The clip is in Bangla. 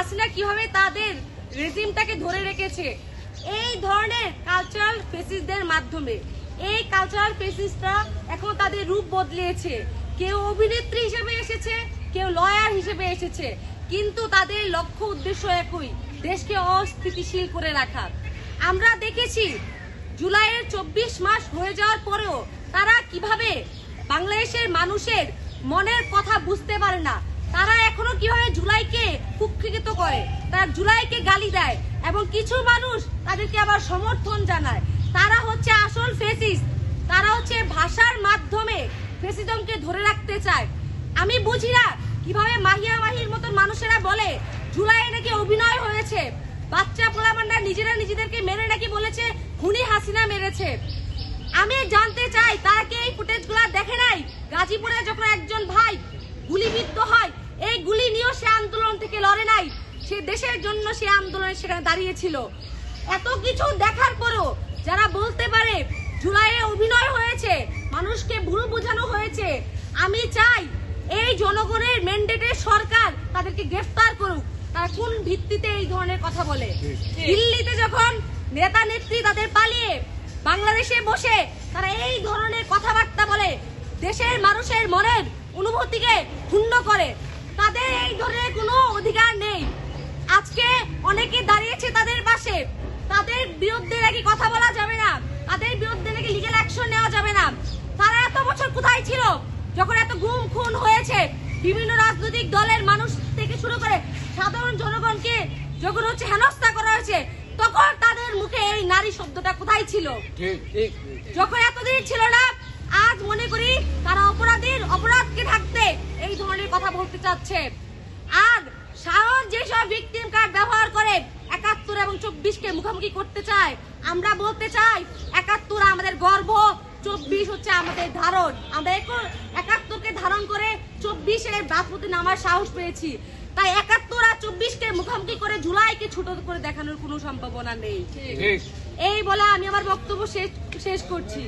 হাসিনা কিভাবে তাদের রেজিমটাকে ধরে রেখেছে এই ধরনের কালচারাল ফেসিসদের মাধ্যমে। এই কালচারাল ফেসিসরা এখন তাদের রূপ বদলিয়েছে, কেউ অভিনেত্রী হিসেবে এসেছে, কেউ লয়ার হিসেবে এসেছে, কিন্তু তাদের লক্ষ্য উদ্দেশ্য একই, দেশকে অস্থিতিশীল করে রাখা। আমরা দেখেছি জুলাইয়ের 24 মাস হয়ে যাওয়ার পরেও তারা কিভাবে বাংলাদেশের মানুষের মনের কথা বুঝতে পারে না। তারা এখনো কিভাবে জুলাইকে কুক্ষিগত করে, তারা জুলাইকে গালি দেয় এবং কিছু মানুষ তাদেরকে আবার সমর্থন জানায়। তারা হচ্ছে আসল ফেসিস্ট, তারা হচ্ছে ভাষার মাধ্যমে ফেসিজমকে ধরে রাখতে চায়। আমি বুঝি না কিভাবে মাহিয়া মাহির মতন মানুষেরা বলে জুলাইয়ে নাকি অভিনয় হয়েছে, বাচ্চা পোলাপানরা নিজেরা নিজেদেরকে মেরে নাকি বলেছে খুনি হাসিনা মেরেছে। আমি জানতে চাই তারা কি এই ফুটেজগুলো দেখে নাই? গাজীপুরে যখন একজন ভাই গুলিবিদ্ধ হয়, এই গুলি নিয়েও সে আন্দোলন থেকে লড়ে নাই, সে দেশের জন্য সে আন্দোলনে সেখানে দাঁড়িয়েছিল। এত কিছু দেখার পরও যারা বলতে পারে জুলাইয়ে অভিনয় হয়েছে, মানুষকে ভুল বোঝানো হয়েছে, আমি চাই এই জনগণের ম্যান্ডেটের সরকার তাদেরকে গ্রেফতার করুক। তারা কোন ভিত্তিতে এই ধরনের কথা বলে? দিল্লিতে যখন নেতা নেত্রী তাদের পালিয়ে বাংলাদেশে বসে তারা এই ধরনের কথাবার্তা বলে, দেশের মানুষের মনের অনুভূতিকে ক্ষুণ্ণ করে, তাদের এই ধরনের কোনো অধিকার নেই। আজকে অনেকে দাঁড়িয়েছে তাদের পাশে, তাদের বিরুদ্ধে নাকি কথা বলা যাবে না, তাদের বিরুদ্ধে নাকি লিগ্যাল অ্যাকশন নেওয়া যাবে না। তারা এত বছর কোথায় ছিল যখন এত গুম খুন হয়েছে? বিভিন্ন রাজনৈতিক দলের মানুষ থেকে শুরু করে সাধারণ জনগণকে যখন হচ্ছে হেনস্থা করা হয়েছে, তখন তাদের মুখে এই নারী শব্দটা কোথায় ছিল? যখন এতদিন ছিল না, আজ মনে করি তারা অপরাধকে ঢাকতে এই ধরনের কথা বলতে চাচ্ছে। আর সাধারণ যেসব ভিকটিম কার্ড ব্যবহার করে ৭১ এবং ২৪কে মুখোমুখি করতে চায়, আমরা বলতে চাই ৭১ আমাদের গর্ব, ২৪ হচ্ছে আমাদের ধারণ। আমরা ৭১কে ধারণ করে ২৪-এর রাজপথে নামার সাহস পেয়েছি। তাই ৭১ আর ২৪কে মুখোমুখি করে জুলাইকে ছোট করে দেখানোর কোনো সম্ভাবনা নেই। এই বলে আমি আমার বক্তব্য শেষ করছি।